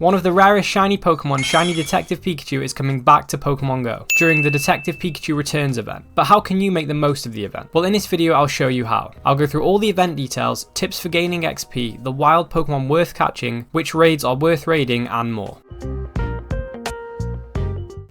One of the rarest shiny Pokemon, Shiny Detective Pikachu, is coming back to Pokemon Go during the Detective Pikachu Returns event. But how can you make the most of the event? Well, in this video I'll show you how. I'll go through all the event details, tips for gaining XP, the wild Pokemon worth catching, which raids are worth raiding, and more.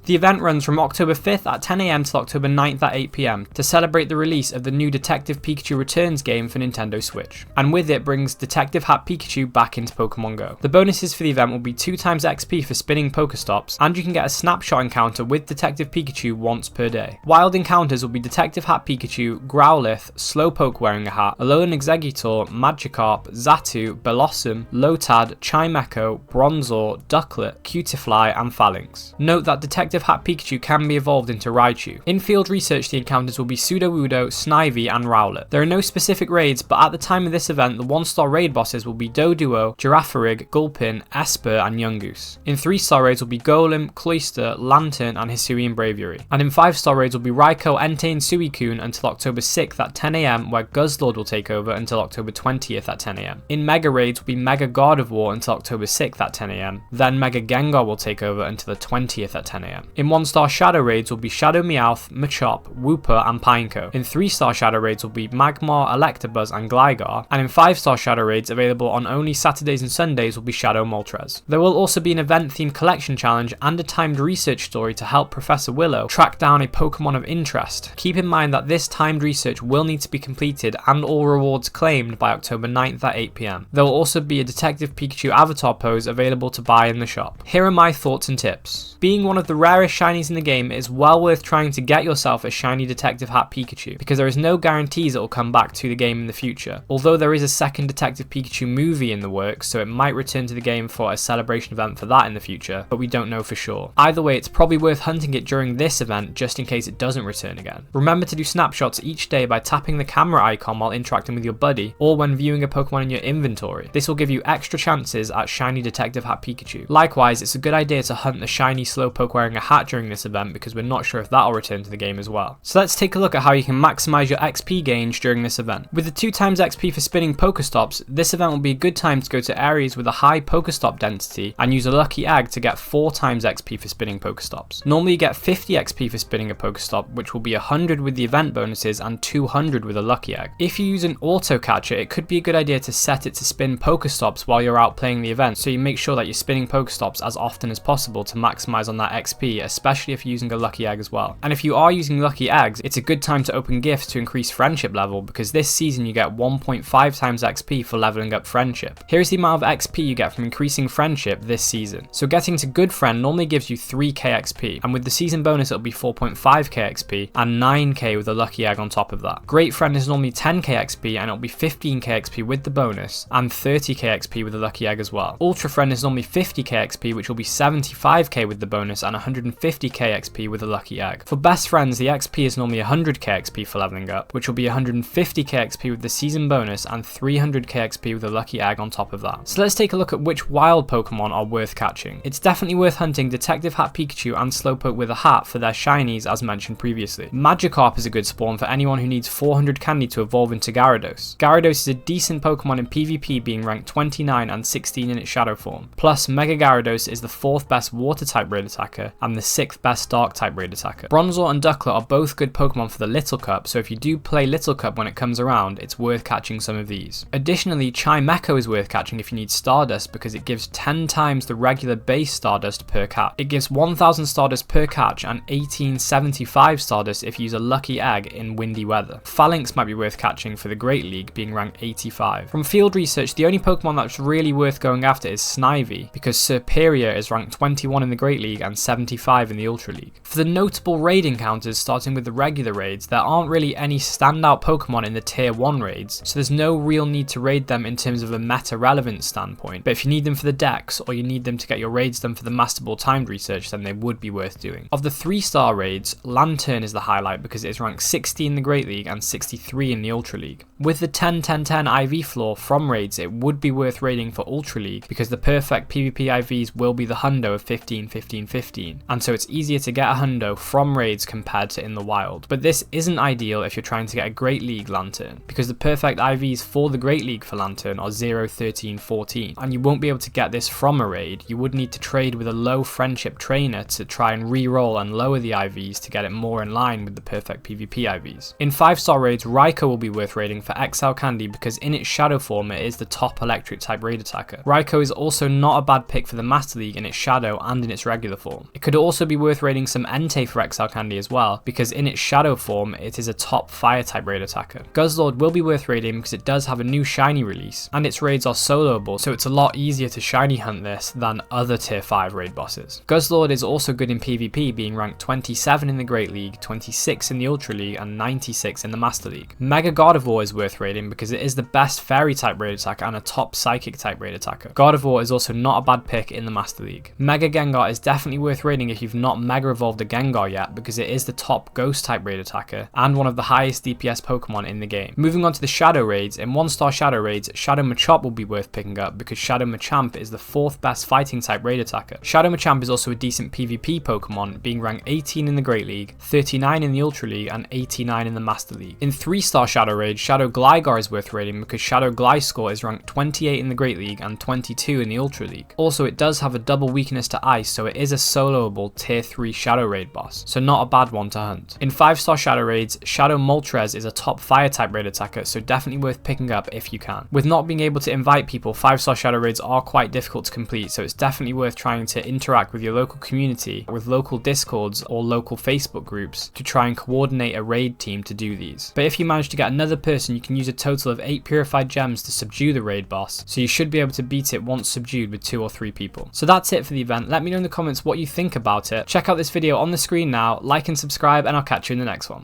The event runs from October 5th at 10 AM till October 9th at 8 PM to celebrate the release of the new Detective Pikachu Returns game for Nintendo Switch, and with it brings Detective Pikachu back into Pokemon Go. The bonuses for the event will be 2 times XP for spinning Pokestops, and you can get a snapshot encounter with Detective Pikachu once per day. Wild encounters will be Detective Pikachu, Growlithe, Slowpoke wearing a hat, Alolan Exeggutor, Magikarp, Xatu, Bellossom, Lotad, Chimecho, Bronzor, Ducklet, Cutiefly, and Phalanx. Note that Detective Pikachu can be evolved into Raichu. In field research, the encounters will be Sudowoodo, Snivy, and Rowlet. There are no specific raids, but at the time of this event, the 1-star raid bosses will be Doduo, Girafarig, Gulpin, Esper, and Yungoos. In 3-star raids will be Golem, Cloyster, Lantern, and Hisuian Braviary. And in 5-star raids will be Raikou, Entei, and Suicune until October 6th at 10 AM, where Guzzlord will take over until October 20th at 10 AM. In Mega raids will be Mega Gardevoir until October 6th at 10 AM. Then Mega Gengar will take over until the 20th at 10 AM. In 1-star Shadow raids will be Shadow Meowth, Machop, Wooper, and Pineco. In 3-star Shadow raids will be Magmar, Electabuzz, and Gligar. And in 5-star Shadow raids available on only Saturdays and Sundays will be Shadow Moltres. There will also be an event-themed collection challenge and a timed research story to help Professor Willow track down a Pokemon of interest. Keep in mind that this timed research will need to be completed and all rewards claimed by October 9th at 8 PM. There will also be a Detective Pikachu avatar pose available to buy in the shop. Here are my thoughts and tips. Being one of the rarest shinies in the game, it is well worth trying to get yourself a shiny Detective Pikachu, because there is no guarantees it will come back to the game in the future. Although there is a second Detective Pikachu movie in the works, so it might return to the game for a celebration event for that in the future, but we don't know for sure. Either way, it's probably worth hunting it during this event just in case it doesn't return again. Remember to do snapshots each day by tapping the camera icon while interacting with your buddy, or when viewing a Pokemon in your inventory. This will give you extra chances at shiny Detective Pikachu. Likewise, it's a good idea to hunt the shiny Slowpoke wearing a hat during this event, because we're not sure if that'll return to the game as well. So let's take a look at how you can maximize your XP gains during this event. With the 2 times XP for spinning Pokestops, this event will be a good time to go to areas with a high Pokestop density and use a lucky egg to get 4 times XP for spinning Pokestops. Normally you get 50 XP for spinning a Pokestop, which will be 100 with the event bonuses and 200 with a lucky egg. If you use an auto catcher, it could be a good idea to set it to spin Pokestops while you're out playing the event, so you make sure that you're spinning Pokestops as often as possible to maximize on that XP, especially if you're using a lucky egg as well. And if you are using lucky eggs, it's a good time to open gifts to increase friendship level, because this season you get 1.5 times XP for leveling up friendship. Here is the amount of XP you get from increasing friendship this season. So getting to good friend normally gives you 3k XP, and with the season bonus it'll be 4.5k XP and 9k with a lucky egg on top of that. Great friend is normally 10k XP and it'll be 15k XP with the bonus and 30k XP with a lucky egg as well. Ultra friend is normally 50k XP, which will be 75k with the bonus and 150k XP with a lucky egg. For best friends, the XP is normally 100k XP for leveling up, which will be 150k XP with the season bonus and 300k XP with a lucky egg on top of that. So let's take a look at which wild Pokemon are worth catching. It's definitely worth hunting Detective Pikachu and Slowpoke with a hat for their shinies as mentioned previously. Magikarp is a good spawn for anyone who needs 400 candy to evolve into Gyarados. Gyarados is a decent Pokemon in PvP, being ranked 29 and 16 in its shadow form. Plus, Mega Gyarados is the 4th best water type raid attacker and the 6th best dark type raid attacker. Bronzor and Ducklet are both good Pokemon for the Little Cup, so if you do play Little Cup when it comes around, it's worth catching some of these. Additionally, Chimecho is worth catching if you need Stardust, because it gives 10 times the regular base Stardust per catch. It gives 1000 Stardust per catch and 1875 Stardust if you use a lucky egg in windy weather. Phalanx might be worth catching for the Great League, being ranked 85. From field research, the only Pokemon that's really worth going after is Snivy, because Serperior is ranked 21 in the Great League and 75 in the Ultra League. For the notable raid encounters, starting with the regular raids, there aren't really any standout Pokemon in the tier 1 raids, so there's no real need to raid them in terms of a meta relevance standpoint, but if you need them for the decks or you need them to get your raids done for the Master Ball timed research, then they would be worth doing. Of the 3-star raids, Lantern is the highlight because it is ranked 60 in the Great League and 63 in the Ultra League. With the 10-10-10 IV floor from raids, it would be worth raiding for Ultra League because the perfect PvP IVs will be the hundo of 15-15-15, and so it's easier to get a hundo from raids compared to in the wild. But this isn't ideal if you're trying to get a Great League Lantern, because the perfect IVs for the Great League for Lantern are 0, 13, 14, and you won't be able to get this from a raid. You would need to trade with a low friendship trainer to try and re-roll and lower the IVs to get it more in line with the perfect PvP IVs. In 5-star raids, Raikou will be worth raiding for XL Candy because in its shadow form it is the top electric type raid attacker. Raikou is also not a bad pick for the Master League in its shadow and in its regular form. It could also be worth raiding some Entei for XL Candy as well, because in its shadow form it is a top fire type raid attacker. Guzzlord will be worth raiding because it does have a new shiny release, and its raids are soloable, so it's a lot easier to shiny hunt this than other tier 5 raid bosses. Guzzlord is also good in PvP, being ranked 27 in the Great League, 26 in the Ultra League, and 96 in the Master League. Mega Gardevoir is worth raiding because it is the best fairy type raid attacker and a top psychic type raid attacker. Gardevoir is also not a bad pick in the Master League. Mega Gengar is definitely worth raiding if you've not Mega Evolved a Gengar yet, because it is the top ghost type raid attacker and one of the highest DPS Pokemon in the game. Moving on to the Shadow raids, in 1-star Shadow raids, Shadow Machop will be worth picking up because Shadow Machamp is the 4th best fighting type raid attacker. Shadow Machamp is also a decent PvP Pokemon, being ranked 18 in the Great League, 39 in the Ultra League, and 89 in the Master League. In 3-star Shadow raids, Shadow Gligar is worth raiding because Shadow Gliscor is ranked 28 in the Great League and 22 in the Ultra League. Also, it does have a double weakness to ice, so it is a soloable tier 3 Shadow raid boss, so not a bad one to hunt. In 5-star Shadow raids, Shadow Moltres is a top fire type raid attacker, so definitely worth picking up if you can. With not being able to invite people, 5-star Shadow raids are quite difficult to complete, so it's definitely worth trying to interact with your local community, with local Discords or local Facebook groups to try and coordinate a raid team to do these. But if you manage to get another person, you can use a total of 8 purified gems to subdue the raid boss, so you should be able to beat it once subdued with 2 or 3 people. So that's it for the event. Let me know in the comments what you think about it. Check out this video on the screen now, like and subscribe, and I'll catch you in the next one.